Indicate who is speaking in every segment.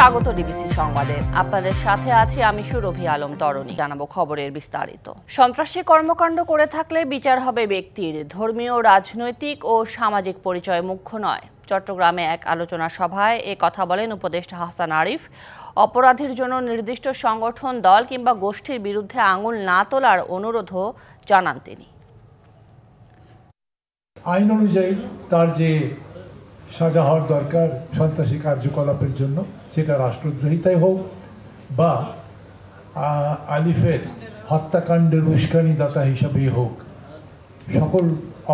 Speaker 1: স্বাগত ডিবিসি সংবাদে। আপনাদের সাথে আছি আমি সুরভি আলম তরণী। জানাবো খবরের বিস্তারিত। সন্ত্রাসী কর্মকাণ্ড করে থাকলে বিচার হবে ব্যক্তির, ধর্মীয়, রাজনৈতিক ও সামাজিক পরিচয় মুখ্য নয়। চট্টগ্রামে এক আলোচনা সভায় এ কথা বলেন উপদেষ্টা হাসান আরিফ। অপরাধের জন্য নির্দিষ্ট সংগঠন, দল কিংবা গোষ্ঠীর বিরুদ্ধে আঙুল না তোলার অনুরোধও জানান তিনি।
Speaker 2: আইন অনুযায়ী তার যে সাজা হওয়ার দরকার সন্ত্রাসী কার্যকলাপের জন্য, সেটা রাষ্ট্রদ্রোহিতাই হোক বা আলিফের হত্যাকাণ্ডের উস্কানিদাতা হিসাবেই হোক, সকল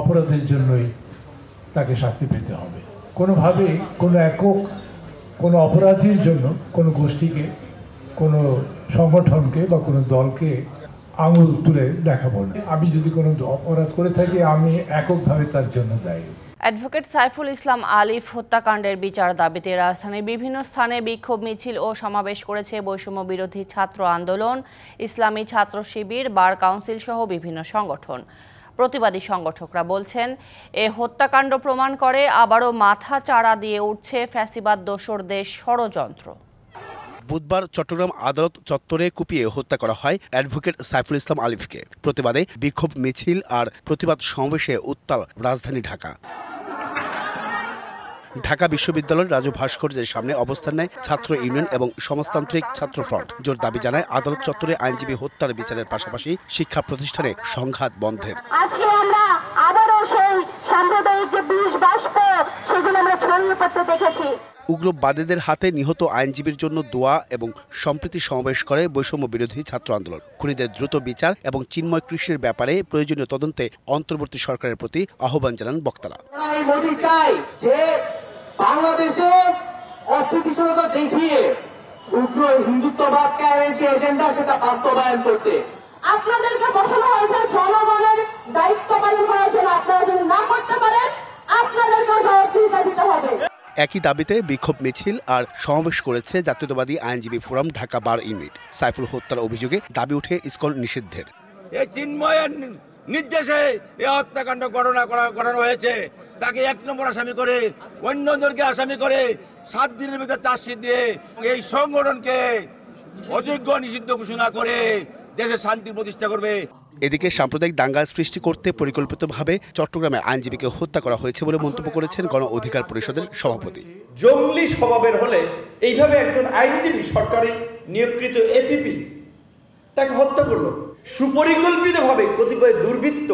Speaker 2: অপরাধের জন্যই তাকে শাস্তি পেতে হবে। কোনোভাবে কোনো একক কোনো অপরাধীর জন্য কোনো গোষ্ঠীকে, কোনো সংগঠনকে বা কোনো দলকে আঙুল তুলে দেখাবো না। আমি যদি কোনো অপরাধ করে থাকি, আমি এককভাবে তার জন্য দায়ী।
Speaker 1: অ্যাডভোকেট সাইফুল ইসলাম আলিফ হত্যাকাণ্ডের বিচার দাবিতে রাজধানীর বিভিন্ন স্থানে বিক্ষোভ মিছিল ও সমাবেশ করেছে বৈষম্য বিরোধী ছাত্র আন্দোলন, ইসলামী ছাত্র শিবির, বার কাউন্সিল সহ বিভিন্ন সংগঠন। প্রতিবাদী সংগঠকরা বলছেন, এ হত্যাকাণ্ড প্রমাণ করে আবারও মাথা চাড়া দিয়ে উঠছে ফ্যাসিবাদ দোসরদের ষড়যন্ত্র।
Speaker 3: বুধবার চট্টগ্রাম আদালত চত্বরে কুপিয়ে হত্যা করা হয় অ্যাডভোকেট সাইফুল ইসলাম আলিফকে। প্রতিবাদে বিক্ষোভ মিছিল আর প্রতিবাদ সমাবেশে উত্তাল রাজধানী ঢাকা। ঢাকা বিশ্ববিদ্যালয়ের রাজু ভাস্কর্যের সামনে অবস্থান নেয় ছাত্র ইউনিয়ন এবং সমাজতান্ত্রিক ছাত্র ফ্রন্ট। জোর দাবি জানায় আদালত চত্বরে আইনজীবী হত্যার বিচারের পাশাপাশি শিক্ষা প্রতিষ্ঠানে সংঘাত বন্ধের।
Speaker 4: আজকে আমরা আবারও সেই সাম্প্রদায়িক যে বিষ বাষ্প, সেগুলো আমরা ছড়িয়ে পড়তে দেখেছি।
Speaker 3: উগ্রবাদীদের হাতে নিহত আইনজীবীর জন্য দোয়া এবং সম্প্রীতি সমাবেশ করে বৈষম্য বিরোধী ছাত্র আন্দোলন। খুনিদের দ্রুত বিচার এবং চিন্ময় কৃষ্ণের ব্যাপারে প্রয়োজনীয় তদন্তে অন্তর্বর্তী সরকারের প্রতি আহ্বান জানান বক্তারা।
Speaker 5: মোদি চাই যে বাংলাদেশে অস্থিতিশীলতা দেখিয়ে উগ্র হিন্দুত্ববাদ কায়েমের যে এজেন্ডা, সেটা বাস্তবায়ন করতে।
Speaker 4: আপনাদেরকে বসানো হয়েছে জনগণের দায়িত্ব পালন করার জন্য। আপনারা যদি না করতে পারেন, আপনাদেরকে জবাবদিহিতা দিতে হবে।
Speaker 3: একই দাবিতে বিক্ষোভ মিছিল আর সমাবেশ করেছে জাতীয়তাবাদী আইনজীবী ফোরাম ঢাকা বার ইউনিট। সাইফুল হত্যার অভিযোগে দাবি উঠে ইসকন নিষিদ্ধের।
Speaker 6: এই চিন্ময়ের নির্দেশে এই হত্যাকাণ্ড করানো হয়েছে। তাকে 1 নম্বর আসামি করে, অন্যদেরকে আসামি করে 7 দিনের ভিতরে চার্জশিট দিয়ে এই সংগঠনকে অযোগ্য, নিষিদ্ধ ঘোষণা করে দেশে শান্তি প্রতিষ্ঠা করবে।
Speaker 3: এদিকে সাম্প্রদায়িক দাঙ্গা সৃষ্টি করতে পরিকল্পিতভাবে চট্টগ্রামে আইনজীবীকে হত্যা করা হয়েছে বলে মন্তব্য করেছেন গণ অধিকার পরিষদের সভাপতি।
Speaker 7: জঙ্গলি স্বভাবের হলে এইভাবে একজন আইনজীবী, সরকারি নিয়োগকৃত এপিপি, তাকে হত্যা করলো। সুপরিকল্পিতভাবে কতিপয় দুর্বৃত্ত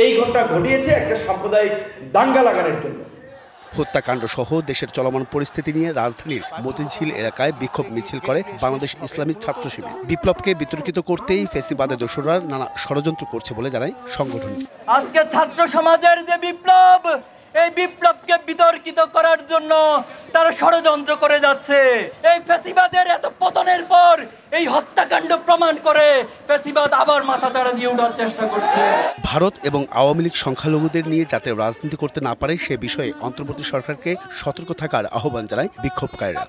Speaker 7: এই ঘটনা ঘটিয়েছে একটা সাম্প্রদায়িক দাঙ্গা লাগানোর জন্য।
Speaker 3: হত্যাকাণ্ড সহ দেশের চলমান পরিস্থিতি নিয়ে রাজধানীর মতিঝিল এলাকায় বিক্ষোভ মিছিল করে বাংলাদেশ ইসলামী ছাত্র শিবির। বিপ্লবকে বিতর্কিত করতেই ফ্যাসিবাদের দোসররা নানা ষড়যন্ত্র করছে বলে জানায় সংগঠনটি।
Speaker 8: আজকে ছাত্র সমাজের যে বিপ্লব, এই বিপ্লবকে বিতর্কিত করার জন্য তারা ষড়যন্ত্র করে যাচ্ছে। এই ফ্যাসিবাদের এত পতনের পর এই হত্যাকাণ্ড প্রমাণ করে ফ্যাসিবাদ আবার মাথা চাড়া দিয়ে ওঠার চেষ্টা করছে।
Speaker 3: ভারত এবং আওয়ামী লীগ সংখ্যালঘুদের নিয়ে যাতে রাজনীতি করতে না পারে সে বিষয়ে অন্তর্বর্তী সরকারকে সতর্ক থাকার আহ্বান জানায় বিক্ষোভকারীরা।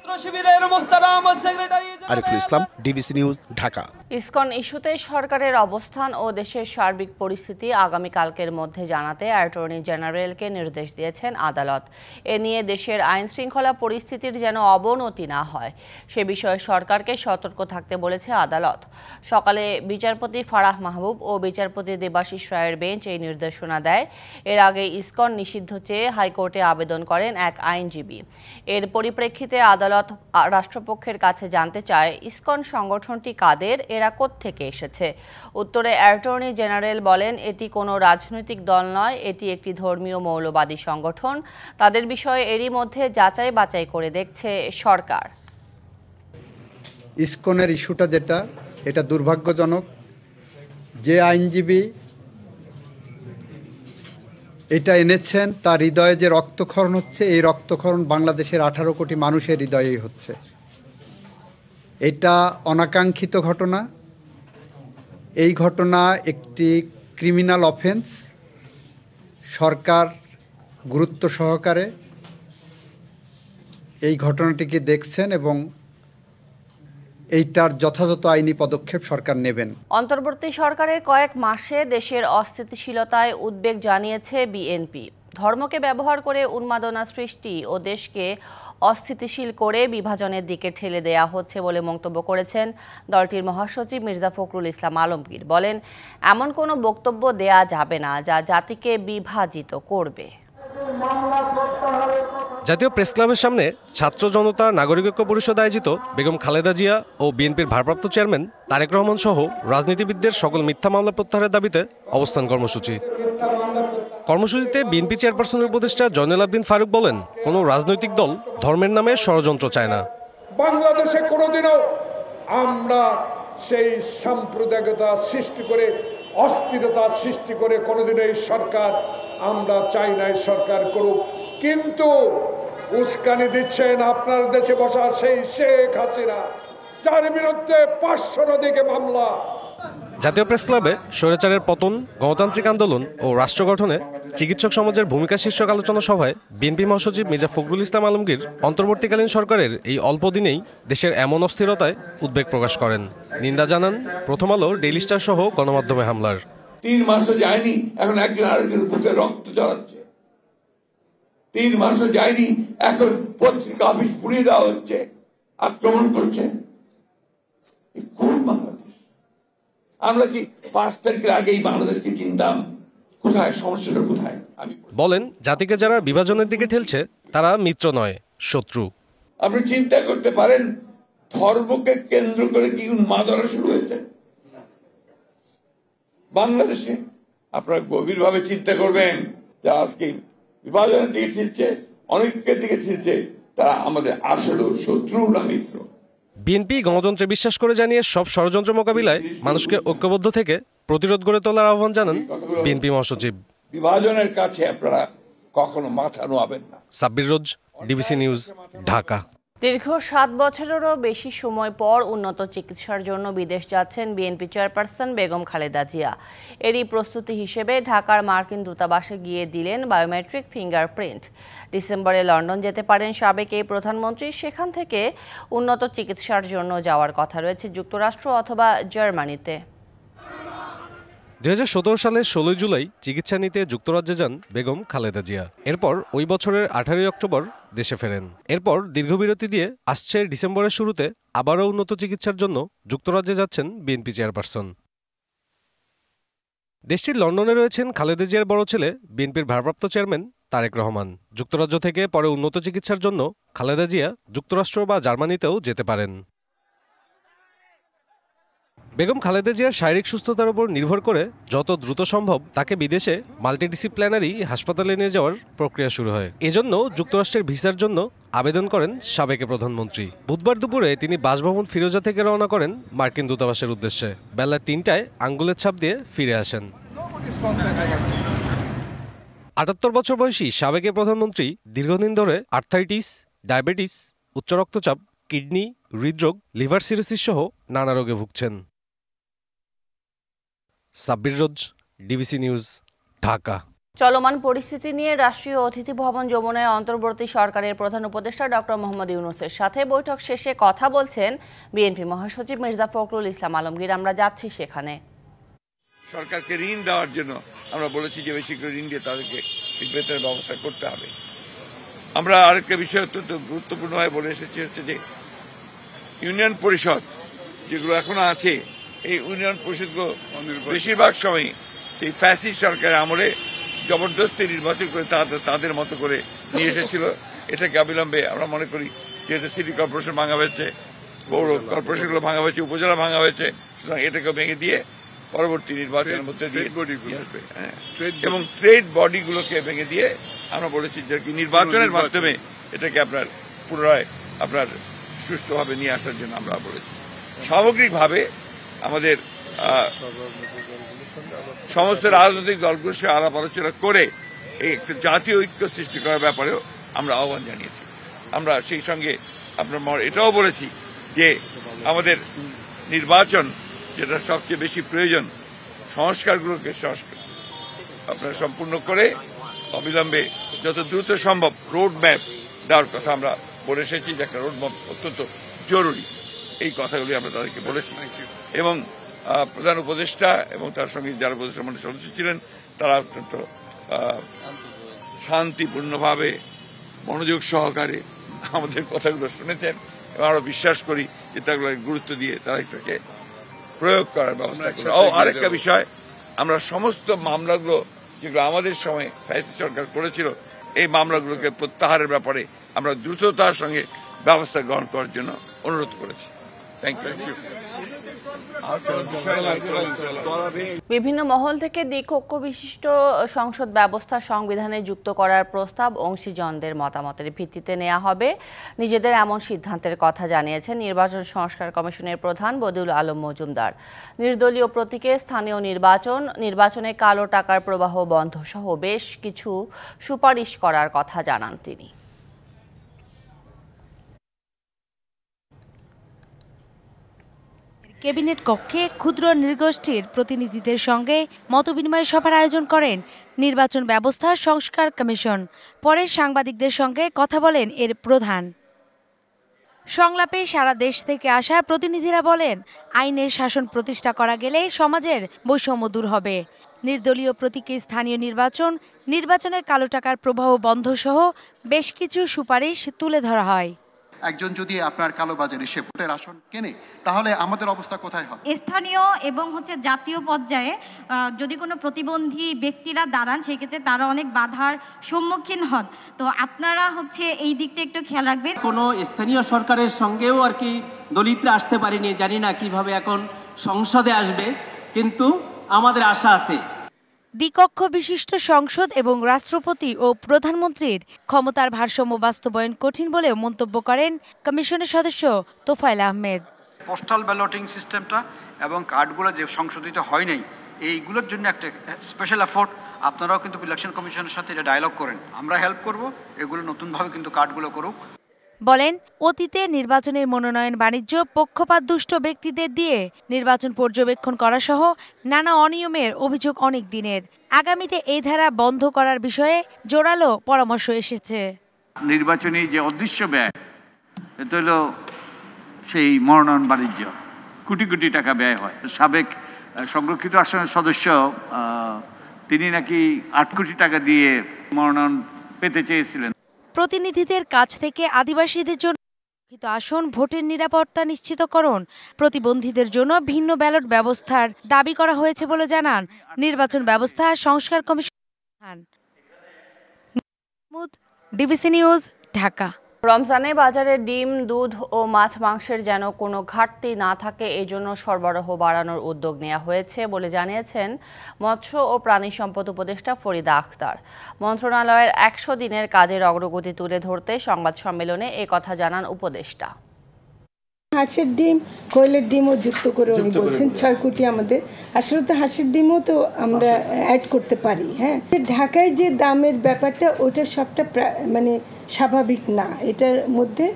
Speaker 3: Ariful Islam, DBC news, Dhaka.
Speaker 1: ISKCON ইস্যুতে সরকারের অবস্থান ও দেশের সার্বিক পরিস্থিতি আগামীকালকের মধ্যে জানাতে অ্যাটর্নি জেনারেলকে নির্দেশ দিয়েছেন আদালত। এ নিয়ে দেশের আইন শৃঙ্খলা পরিস্থিতির যেন অবনতি না হয় সে বিষয়ে সরকারকে সতর্ক থাকতে বলেছে আদালত। সকালে বিচারপতি ফারাহ মাহবুব ও বিচারপতি দেবাশিস রায়ের বেঞ্চ এই নির্দেশনা দেয়। এর আগে ইসকন নিষিদ্ধ চেয়ে হাইকোর্টে আবেদন করেন এক আইনজীবী। এর পরিপ্রেক্ষিতে আদালত রাষ্ট্রপক্ষের কাছে জানতে চায়, ইসকন সংগঠনটি কাদের, এরা কোত্থেকে এসেছে। উত্তরে অ্যাটর্নি জেনারেল বলেন, এটি কোনো রাজনৈতিক দল নয়, এটি একটি ধর্মীয় মৌলবাদী সংগঠন। তাদের বিষয়ে এরই মধ্যে যাচাই বাছাই করে দেখছে সরকার।
Speaker 9: ইসকনের ইস্যুটা যেটা, এটা দুর্ভাগ্যজনক। যে আইনজীবী এটা এনেছেন তার হৃদয়ে যে রক্তক্ষরণ হচ্ছে, এই রক্তক্ষরণ বাংলাদেশের 18 কোটি মানুষের হৃদয়েই হচ্ছে। এটা অনাকাঙ্ক্ষিত ঘটনা। এই ঘটনা একটি ক্রিমিনাল অফেন্স। সরকার গুরুত্ব সহকারে এই ঘটনাটিকে দেখছেন এবং এইটার যথাযথ আইনি পদক্ষেপ সরকার নেবেন।
Speaker 1: অন্তর্বর্তী সরকারের কয়েক মাসে দেশের অস্থিতিশীলতায় উদ্বেগ জানিয়েছে বিএনপি। ধর্মকে ব্যবহার করে উন্মাদনা সৃষ্টি ও দেশকে অস্থিতিশীল করে বিভাজনের দিকে ঠেলে দেয়া হচ্ছে বলে মন্তব্য করেছেন দলটির মহাসচিব মির্জা ফখরুল ইসলাম আলমগীর। বলেন, এমন কোনো বক্তব্য দেয়া যাবে না যা জাতিকে বিভাজিত করবে।
Speaker 10: জাতীয় প্রেস ক্লাবের সামনে ছাত্র জনতা নাগরিক ঐক্য পরিষদ আয়োজিত বেগম খালেদা জিয়া ও বিএনপির ভারপ্রাপ্ত চেয়ারম্যান তারেক রহমান সহ রাজনীতিবিদদের সকল মিথ্যা মামলা প্রত্যাহারের দাবিতে অবস্থান কর্মসূচি। কর্মসূচিতে বিএনপি চেয়ারপারসনের উপদেষ্টা জয়নুল আবদিন ফারুক বলেন, কোনো রাজনৈতিক দল ধর্মের নামে ষড়যন্ত্র চায় না।
Speaker 11: বাংলাদেশে কোনোদিনও আমরা সেই সাম্প্রদায়িকতা সৃষ্টি করে, অস্থিরতা সৃষ্টি করে কোনোদিনও এই সরকার আমরা চাই না এই সরকার করুক। কিন্তু উস্কানি দিচ্ছেন আপনার দেশে বসা সেই শেখ হাসিনা, যার বিরুদ্ধে 500 অধিক মামলা।
Speaker 10: জাতীয় প্রেস ক্লাবে স্বৈরাচারের পতন, গণতান্ত্রিক আন্দোলন ও রাষ্ট্র গঠনে চিকিৎসক সমাজের ভূমিকা শীর্ষক আলোচনা সভায় বিএনপি মহাসচিব মির্জা ফখরুল ইসলাম আলমগীর অন্তর্বর্তীকালীন সরকারের এই অল্প দিনেই দেশের এমন অস্থিরতায় উদ্বেগ প্রকাশ করেন। নিন্দা জানান প্রথম আলো, ডেইলি স্টার সহ গণমাধ্যমে হামলার।
Speaker 6: 3 মাসও যায়নি, এখন একজন আরেকজনের বুকে রক্ত ঝরাচ্ছে। 3 মাসও যায়নি, এখন পত্রিকা অফিস পুড়িয়ে দেওয়া হচ্ছে, আক্রমণ করছে। কোন বাংলাদেশ? আমরা কি 5 তারিখের আগেই বাংলাদেশকে চিনতাম? কোথায় সমস্যাটা, কোথায়? আমি
Speaker 10: বলেন, জাতিকে যারা বিভাজনের দিকে ঠেলছে তারা মিত্র নয়, শত্রু।
Speaker 6: আপনি চিন্তা করতে পারেন ধর্মকে কেন্দ্র করে কি উন্মাদনা শুরু হয়েছে বাংলাদেশে। আপনারা গভীরভাবে চিন্তা করবেন যে আজকে বিভাজনের দিকে ঠেলছে, অনেকের দিকে ঠেলছে, তারা আমাদের আসলে শত্রু না মিত্র।
Speaker 10: বিএনপি গণতন্ত্রে বিশ্বাস করে জানিয়ে সব ষড়যন্ত্র মোকাবিলায় মানুষকে ঐক্যবদ্ধ থেকে প্রতিরোধ গড়ে তোলার আহ্বান জানান বিএনপি মহাসচিব।
Speaker 6: বিভাজনের কাছে আপনারা কখনো মাথা নোয়াবেন না।
Speaker 10: সাব্বির রোজ, ডিবিসি নিউজ, ঢাকা।
Speaker 1: দীর্ঘ 7 বছরেরও বেশি সময় পর উন্নত চিকিৎসার জন্য বিদেশ যাচ্ছেন বিএনপি চেয়ারপারসন বেগম খালেদা জিয়া। এরই প্রস্তুতি হিসেবে ঢাকার মার্কিন দূতাবাসে গিয়ে দিলেন বায়োমেট্রিক ফিঙ্গারপ্রিন্ট। ডিসেম্বরে লন্ডন যেতে পারেন সাবেক এই প্রধানমন্ত্রী। সেখান থেকে উন্নত চিকিৎসার জন্য যাওয়ার কথা রয়েছে যুক্তরাষ্ট্র অথবা জার্মানিতে।
Speaker 10: 2017 সালের 16 জুলাই চিকিৎসা নিতে যুক্তরাজ্যে যান বেগম খালেদা জিয়া। এরপর ওই বছরের 18 অক্টোবর দেশে ফেরেন। এরপর দীর্ঘবিরতি দিয়ে আসছে ডিসেম্বরের শুরুতে আবারও উন্নত চিকিৎসার জন্য যুক্তরাজ্যে যাচ্ছেন বিএনপি চেয়ারপারসন। দেশটির লন্ডনে রয়েছেন খালেদা জিয়ার বড় ছেলে বিএনপির ভারপ্রাপ্ত চেয়ারম্যান তারেক রহমান। যুক্তরাজ্য থেকে পরে উন্নত চিকিৎসার জন্য খালেদা জিয়া যুক্তরাষ্ট্র বা জার্মানিতেও যেতে পারেন। বেগম খালেদা জিয়ার শারীরিক সুস্থতার উপর নির্ভর করে যত দ্রুত সম্ভব তাকে বিদেশে মাল্টিডিসিপ্লিনারি হাসপাতালে নিয়ে যাওয়ার প্রক্রিয়া শুরু হয়। এজন্য যুক্তরাষ্ট্রের ভিসার জন্য আবেদন করেন সাবেক প্রধানমন্ত্রী। বুধবার দুপুরে তিনি বাসভবন ফিরোজা থেকে রওনা করেন মার্কিন দূতাবাসের উদ্দেশ্যে। বেলা 3টায় আঙ্গুলের ছাপ দিয়ে ফিরে আসেন। 78 বছর বয়সী সাবেক প্রধানমন্ত্রী দীর্ঘদিন ধরে আর্থাইটিস, ডায়াবেটিস, উচ্চ রক্তচাপ, কিডনি, হৃদরোগ, লিভার সিরোসিস সহ নানা রোগে ভুগছেন। সাব্বির রোজ, ডিবিসি নিউজ, ঢাকা।
Speaker 1: চলমান পরিস্থিতি নিয়ে রাষ্ট্রীয় অতিথি ভবন যমুনায় অন্তর্বর্তী সরকারের প্রধান উপদেষ্টা ডক্টর মোহাম্মদ ইউনূসের সাথে বৈঠক শেষে কথা বলছেন বিএনপি মহাসচিব মির্জা ফখরুল ইসলাম আলমগীর। আমরা যাচ্ছি সেখানে।
Speaker 6: সরকারকে ঋণ দেওয়ার জন্য আমরা বলেছি যে বেশি করে ঋণ দিয়ে তাদেরকে বেতনের ব্যবস্থা করতে হবে। আমরা আরেকটা বিষয় অত্যন্ত গুরুত্বপূর্ণভাবে বলে এসেছি, হচ্ছে যে ইউনিয়ন পরিষদ যেগুলো এখনো আছে, এই ইউনিয়ন পরিষদগুলো বেশিরভাগ সময় সেই ফ্যাসিস্ট সরকারের আমলে জবরদস্তি নির্বাচন করে তাদের মতো করে নিয়ে এসেছিল। এটাকে অবিলম্বে আমরা মনে করি যেহেতু সিটি কর্পোরেশন ভাঙা হয়েছে, পৌর কর্পোরেশনগুলো ভাঙা হয়েছে, উপজেলা ভাঙা হয়েছে, সুতরাং এটাকে ভেঙে দিয়ে পরবর্তী নির্বাচনের মধ্যে দিয়ে আসবে এবং ট্রেড বডিগুলোকে ভেঙে দিয়ে আমরা বলেছি যে কি নির্বাচনের মাধ্যমে এটাকে আপনার পুনরায় আপনার সুষ্ঠুভাবে নিয়ে আসার জন্য আমরা বলেছি। সামগ্রিকভাবে আমাদের সমস্ত রাজনৈতিক দলগুলোর সাথে আলাপ আলোচনা করে এই একটা জাতীয় ঐক্য সৃষ্টি করার ব্যাপারেও আমরা আহ্বান জানিয়েছি। আমরা সেই সঙ্গে আপনার এটাও বলেছি যে আমাদের নির্বাচন যেটা সবচেয়ে বেশি প্রয়োজন, সংস্কারগুলোকে আপনার সম্পূর্ণ করে অবিলম্বে যত দ্রুত সম্ভব রোড ম্যাপ দেওয়ার কথা আমরা বলে এসেছি, যে একটা রোড ম্যাপ অত্যন্ত জরুরি। এই কথাগুলি আমরা তাদেরকে বলেছি এবং প্রধান উপদেষ্টা এবং তার সঙ্গে যারা উপদেষ্টা মন্ডলীর সদস্য ছিলেন তারা অত্যন্ত শান্তিপূর্ণভাবে মনোযোগ সহকারে আমাদের কথাগুলো শুনেছেন এবং আমরা বিশ্বাস করি যে তাগুলো গুরুত্ব দিয়ে তারা এটাকে প্রয়োগ করার ব্যবস্থা করে। আরেকটা বিষয়, আমরা সমস্ত মামলাগুলো যেগুলো আমাদের সময় ফ্যাসিস্ট সরকার করেছিল, এই মামলাগুলোকে প্রত্যাহারের ব্যাপারে আমরা দ্রুততার সঙ্গে ব্যবস্থা গ্রহণ করার জন্য অনুরোধ করেছি। Thank you.
Speaker 1: বিভিন্ন মহল থেকে দ্বিকক্ষ বিশিষ্ট সংসদ ব্যবস্থা সংবিধানে যুক্ত করার প্রস্তাব অংশীজনদের মতামতের ভিত্তিতে নেওয়া হবে। নিজেদের এমন সিদ্ধান্তের কথা জানিয়েছেন নির্বাচন সংস্কার কমিশনের প্রধান বদিউল আলম মজুমদার। নির্দলীয় প্রতীকে স্থানীয় নির্বাচনে কালো টাকার প্রবাহ বন্ধ সহ বেশ কিছু সুপারিশ করার কথা জানান তিনি।
Speaker 12: ক্যাবিনেট কক্ষে ক্ষুদ্র নৃগোষ্ঠীর প্রতিনিধিদের সঙ্গে মতবিনিময় সভার আয়োজন করেন নির্বাচন ব্যবস্থা সংস্কার কমিশন। পরে সাংবাদিকদের সঙ্গে কথা বলেন এর প্রধান। সংলাপে সারা দেশ থেকে আসা প্রতিনিধিরা বলেন, আইনের শাসন প্রতিষ্ঠা করা গেলে সমাজের বৈষম্য দূর হবে। নির্দলীয় প্রতীকে স্থানীয় নির্বাচনে কালো টাকার প্রবাহ বন্ধ সহ বেশ কিছু সুপারিশ তুলে ধরা হয়।
Speaker 13: একজন যদি আপনার কালোবাজারে সে ভোটের আসন কেনে, তাহলে আমাদের অবস্থা কোথায় হবে?
Speaker 14: স্থানীয় এবং জাতীয় পর্যায়ে যদি কোনো প্রতিবন্ধী ব্যক্তিরা দাঁড়ান, সেক্ষেত্রে তারা অনেক বাধার সম্মুখীন হন। তো আপনারা এই দিকটা একটু খেয়াল রাখবেন।
Speaker 15: কোনো স্থানীয় সরকারের সঙ্গেও আর কি দলিতরা আসতে পারেনি, জানি না কিভাবে এখন সংসদে আসবে, কিন্তু আমাদের আশা আছে।
Speaker 12: দ্বিকক্ষ বিশিষ্ট সংসদ এবং রাষ্ট্রপতি ও প্রধানমন্ত্রীর ক্ষমতার ভারসাম্য বাস্তবায়ন কঠিন বলে মন্তব্য করেন কমিশনের সদস্য তোফায়েল আহমেদ।
Speaker 16: পোস্টাল ব্যালটিং সিস্টেমটা এবং কার্ডগুলো যে সংশোধিত হয় নাই, এইগুলোর জন্য একটা স্পেশাল এফোর্ট আপনারাও কিন্তু ইলেকশন কমিশনের সাথে এটা ডায়ালগ করেন। আমরা হেল্প করব, এগুলো নতুনভাবে কিন্তু কার্ডগুলো করুক।
Speaker 12: বলেন, অতীতে নির্বাচনের মনোনয়ন বাণিজ্য পক্ষপাত দুষ্ট ব্যক্তিদের দিয়ে নির্বাচন পর্যবেক্ষণ করা সহ নানা অনিয়মের অভিযোগ অনেক দিনের। আগামীতে এই ধারা বন্ধ করার বিষয়ে জোরালো পরামর্শ এসেছে।
Speaker 16: নির্বাচনী যে অদৃশ্য ব্যয়, এটা হলো সেই মনোনয়ন বাণিজ্য, কোটি কোটি টাকা ব্যয় হয়। সাবেক সংরক্ষিত আসনের সদস্য তিনি নাকি 8 কোটি টাকা দিয়ে মনোনয়ন পেতে চেয়েছিলেন।
Speaker 12: প্রতিনিধিদের কাছ থেকে আদিবাসীদের জন্য আসন ভোটের নিরাপত্তা নিশ্চিতকরণ, প্রতিবন্ধীদের জন্য ভিন্ন ব্যালট ব্যবস্থার দাবি করা হয়েছে বলে জানান নির্বাচন ব্যবস্থা সংস্কার কমিশন। DBC news, Dhaka.
Speaker 1: রমজানে বাজারে ডিম, দুধ ও মাছ মাংসের যেন কোনো ঘাটতি না থাকে, এজন্য সরবরাহ বাড়ানোর উদ্যোগ নেওয়া হয়েছে বলে জানিয়েছেন মৎস্য ও প্রাণী সম্পদ উপদেষ্টা ফরিদা আক্তার। মন্ত্রণালয়ের 100 দিনের কাজের অগ্রগতি তুলে ধরতে সংবাদ সম্মেলনে এ কথা জানান উপদেষ্টা।
Speaker 17: হাঁসের ডিম, কোয়েলের ডিমও যুক্ত করে উনি বলছেন 6 কোটি আমাদের। আসলে তো হাঁসের ডিমও তো আমরা অ্যাড করতে পারি। হ্যাঁ, ঢাকায় যে দামের ব্যাপারটা, ওটা সবটা স্বাভাবিক না। এটার মধ্যে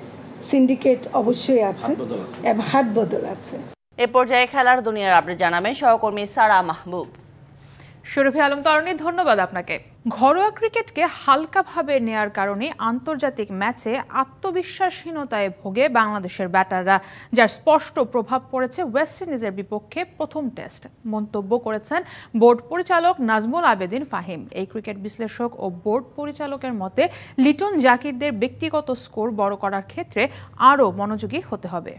Speaker 17: সিন্ডিকেট অবশ্যই আছে, হাত বদল আছে।
Speaker 1: এ পর্যায়ে খেলার দুনিয়ার আপডেট জানাবেন সহকর্মী সারা মাহবুব।
Speaker 18: শরীফী আলম তরণী, ধন্যবাদ আপনাকে। ঘরোয়া ক্রিকেটকে হালকাভাবে নেয়ার কারণে আন্তর্জাতিক ম্যাচে আত্মবিশ্বাসহীনতায় ভোগে বাংলাদেশের ব্যাটাররা, যার স্পষ্ট প্রভাব পড়েছে ওয়েস্ট ইন্ডিজের বিপক্ষে প্রথম টেস্ট। মন্তব্য করেছেন বোর্ড পরিচালক নাজমুল আবেদিন ফাহিম। এই ক্রিকেট বিশ্লেষক ও বোর্ড পরিচালকের মতে লিটন জাকিরদের ব্যক্তিগত স্কোর বড় করার ক্ষেত্রে আরও মনোযোগী হতে হবে।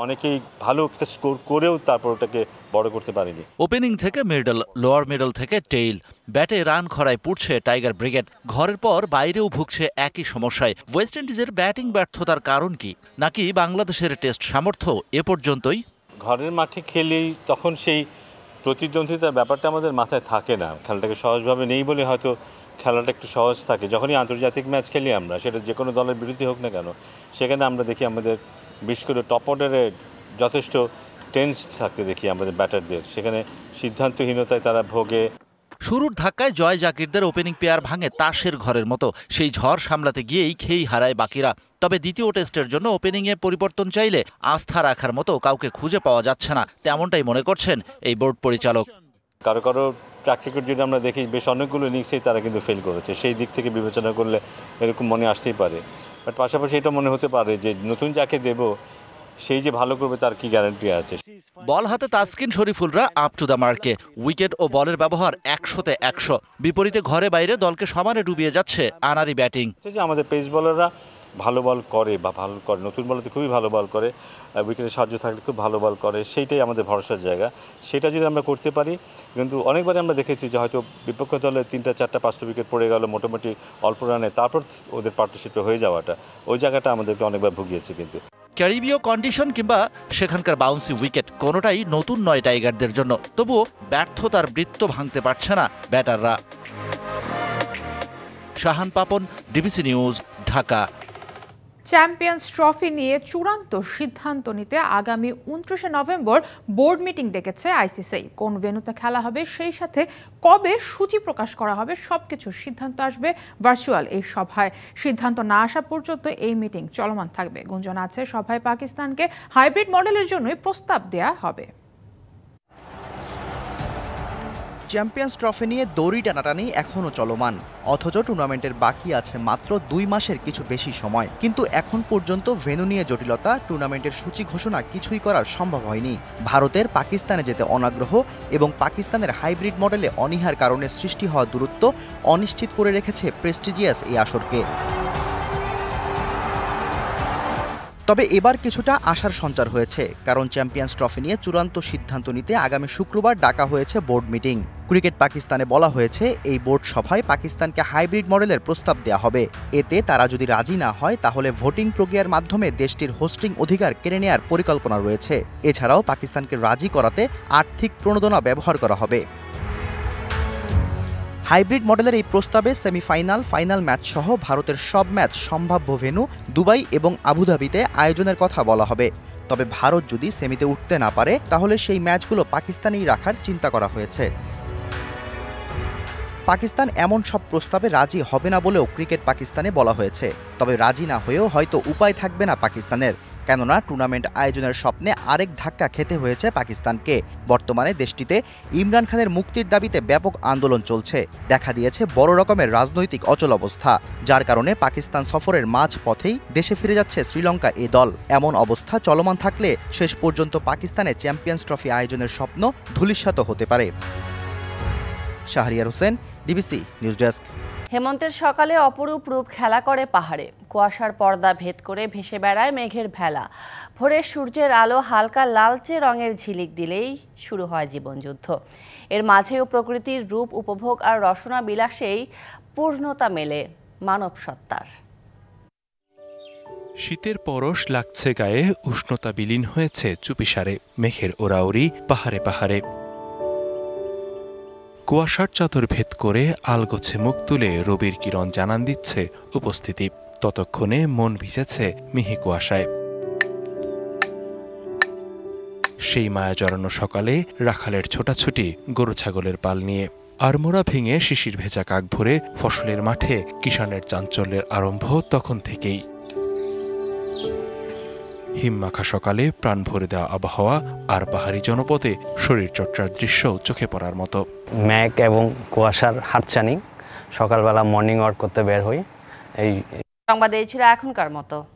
Speaker 19: অনেকেই ভালো একটা স্কোর করেও তারপর ওটাকে বড় করতে পারেনি।
Speaker 20: ওপেনিং থেকে মিডল, লোয়ার মিডল থেকে টেইল, ব্যাটে রান খরায় পড়ছে টাইগার ব্রিগেড। ঘরের পর বাইরেও ভুগছে একই সমস্যায়। ওয়েস্ট ইন্ডিজের ব্যাটিং ব্যর্থতার কারণ কি, নাকি বাংলাদেশের টেস্ট সামর্থ্য এ পর্যন্তই?
Speaker 19: ঘরের মাঠে খেলেই তখন সেই প্রতিদ্বন্দ্বিতার ব্যাপারটা আমাদের মাথায় থাকে না। খেলাটাকে সহজভাবে নেই বলে হয়তো খেলাটা একটু সহজ থাকে। যখনই আন্তর্জাতিক ম্যাচ খেলি আমরা, সেটা যে কোনো দলের বিরুদ্ধে হোক না কেন, সেখানে আমরা দেখি আমাদের বিশেষ করে টপ অর্ডারে যথেষ্ট টেন্স থাকতে দেখি আমাদের ব্যাটারদের। সেখানে সিদ্ধান্তহীনতায় তারা ভোগে।
Speaker 20: শুরুর ধাক্কায় জয় জাকিরদের ওপেনিং পেয়ার ভাঙে তাসের ঘরের মতো। সেই ঝড় সামলাতে গিয়েই খেই হারায় বাকিরা। তবে দ্বিতীয় টেস্টের জন্য ওপেনিংয়ে পরিবর্তন চাইলে আস্থা রাখার মতো কাউকে খুঁজে পাওয়া যাচ্ছে না, তেমনটাই মনে করছেন এই বোর্ড পরিচালক।
Speaker 19: কারো কারো ট্র্যাক রেকর্ড যদি আমরা দেখি, বেশ অনেকগুলো ইনিংসেই তারা কিন্তু ফেল করেছে। সেই দিক থেকে বিবেচনা করলে এরকম মনে আসতেই পারে। বাট পাশাপাশি এটা মনে হতে পারে যে নতুন যাকে দেব সেই যে ভালো করবে তার কি গ্যারান্টি আছে।
Speaker 20: বল হাতে তাসকিন শরীফুলরা আপ টু দ্য মার্কে। উইকেট ও বলের ব্যবহার 100-তে 100। বিপরীতে ঘরে বাইরে দলকে সমানে ডুবিয়ে যাচ্ছে আনারি ব্যাটিং।
Speaker 19: আমাদের পেস বলাররা ভালো বল করে বা ভালো করে, নতুন বলতে খুবই ভালো বল করে, উইকেটে সাহায্য থাকলে খুব ভালো বল করে, সেইটাই আমাদের ভরসার জায়গা। সেটা যদি আমরা করতে পারি, কিন্তু অনেকবারই আমরা দেখেছি যে হয়তো বিপক্ষ দলে 3টা 4টা 5টা উইকেট পড়ে গেল মোটামুটি অল্প রানে, তারপর ওদের পার্টনারশিপে হয়ে যাওয়াটা, ওই জায়গাটা আমাদেরকে অনেকবার ভুগিয়েছে। কিন্তু
Speaker 20: ক্যারিবীয় কন্ডিশন কিংবা সেখানকার বাউন্সি উইকেট কোনোটাই নতুন নয় টাইগারদের জন্য, তবুও ব্যর্থতার বৃত্ত ভাঙতে পারছে না ব্যাটাররা। Shahan Papon, DBC news, Dhaka.
Speaker 18: Champions trophy নিয়ে চূড়ান্ত সিদ্ধান্ত নিতে আগামী 29শে নভেম্বর বোর্ড মিটিং ডেকেছে আইসিসি। কোন ভেন্যুতে খেলা হবে, সেই সাথে কবে সূচি প্রকাশ করা হবে, সবকিছু সিদ্ধান্ত আসবে ভার্চুয়াল এই সভায়। সিদ্ধান্ত না আসা পর্যন্ত এই মিটিং চলমান থাকবে। গুঞ্জন আছে সভায় পাকিস্তানকে হাইব্রিড মডেলের জন্যই প্রস্তাব দেয়া হবে।
Speaker 21: চ্যাম্পিয়ন্স ট্রফি নিয়ে দড়ি টানাটানি এখনও চলমান, অথচ টুর্নামেন্টের বাকি আছে মাত্র 2 মাসের কিছু বেশি সময়। কিন্তু এখন পর্যন্ত ভেন্যু নিয়ে জটিলতা, টুর্নামেন্টের সূচি ঘোষণা কিছুই করা সম্ভব হয়নি। ভারতের পাকিস্তানে যেতে অনাগ্রহ এবং পাকিস্তানের হাইব্রিড মডেলে অনীহার কারণে সৃষ্টি হওয়া দূরত্ব অনিশ্চিত করে রেখেছে প্রেস্টিজিয়াস এই আসরকে। তবে এবার কিছুটা আশার সঞ্চার হয়েছে, কারণ চ্যাম্পিয়ন্স ট্রফি নিয়ে চূড়ান্ত সিদ্ধান্ত নিতে আগামী শুক্রবার ডাকা হয়েছে বোর্ড মিটিং। ক্রিকেট পাকিস্তানে বলা হয়েছে এই বোর্ড সভায় পাকিস্তানকে হাইব্রিড মডেলের প্রস্তাব দেওয়া হবে। এতে তারা যদি রাজি না হয় তাহলে ভোটিং প্রক্রিয়ার মাধ্যমে দেশটির হোস্টিং অধিকার কেড়ে নেওয়ার পরিকল্পনা রয়েছে। এছাড়াও পাকিস্তানকে রাজি করাতে আর্থিক প্রণোদনা ব্যবহার করা হবে। হাইব্রিড মডেলের এই প্রস্তাবে সেমিফাইনাল, ফাইনাল ম্যাচ সহ ভারতের সব ম্যাচ সম্ভাব্য ভেন্যু দুবাই এবং আবুধাবিতে আয়োজনের কথা বলা হবে। তবে ভারত যদি সেমিতে উঠতে না পারে তাহলে সেই ম্যাচগুলো পাকিস্তানেই রাখার চিন্তা করা হয়েছে। পাকিস্তান এমন সব প্রস্তাবে রাজি হবে না বলেও ক্রিকেট পাকিস্তানে বলা হয়েছে। তবে রাজি না হয়েও হয়তো উপায় থাকবে না পাকিস্তানের, কেননা টুর্নামেন্ট আয়োজনের স্বপ্নে আরেক ধাক্কা খেতে হয়েছে পাকিস্তানকে। বর্তমানে দেশটিতে ইমরান খানের মুক্তির দাবিতে ব্যাপক আন্দোলন চলছে, দেখা দিয়েছে বড় রকমের রাজনৈতিক অচলাবস্থা, যার কারণে পাকিস্তান সফরের মাঝ পথেই দেশে ফিরে যাচ্ছে শ্রীলঙ্কা এ দল। এমন অবস্থা চলমান থাকলে শেষ পর্যন্ত পাকিস্তানে চ্যাম্পিয়ন্স ট্রফি আয়োজনের স্বপ্ন ধূলিসাৎ হতে পারে। Shahriar Hossain, DBC news desk.
Speaker 1: হেমন্তের সকালে অপরূপ রূপ খেলা করে পাহাড়ে, কুয়াশার পর্দা ভেদ করে ভেসে বেড়ায় মেঘের ভেলা। ভোরের সূর্যের আলো হালকা লালচে রঙের ঝিলিক দিলেই শুরু হয় জীবনযুদ্ধ। এর মাঝেও প্রকৃতির রূপ উপভোগ আর রসনা বিলাসেই পূর্ণতা মেলে মানব সত্তার।
Speaker 22: শীতের পরশ লাগছে গায়ে, উষ্ণতা বিলীন হয়েছে চুপিসারে, মেঘের ওরাওরি পাহাড়ে পাহাড়ে। কুয়াশার চাদর ভেদ করে আলগোছে মুখ তুলে রবির কিরণ জানান দিচ্ছে উপস্থিতি। ততক্ষণে মন ভিজেছে মিহি কুয়াশায়। সেই মায়া জড়ানো সকালে রাখালের ছোটাছুটি গরু ছাগলের পাল নিয়ে, আড়মোড়া ভেঙে শিশির ভেজা কাক ভরে ফসলের মাঠে কিষানের চাঞ্চল্যের আরম্ভ তখন থেকেই। হিমমাখা সকালে প্রাণ ভরে দেওয়া আবহাওয়া আর পাহাড়ি জনপদে শরীরচর্চার দৃশ্য চোখে পড়ার মতো।
Speaker 23: মেঘ এবং কুয়াশার হাতছানি, সকালবেলা মর্নিং ওয়াক করতে বের হই। এই
Speaker 1: সংবাদে ছিল এখনকার মতো।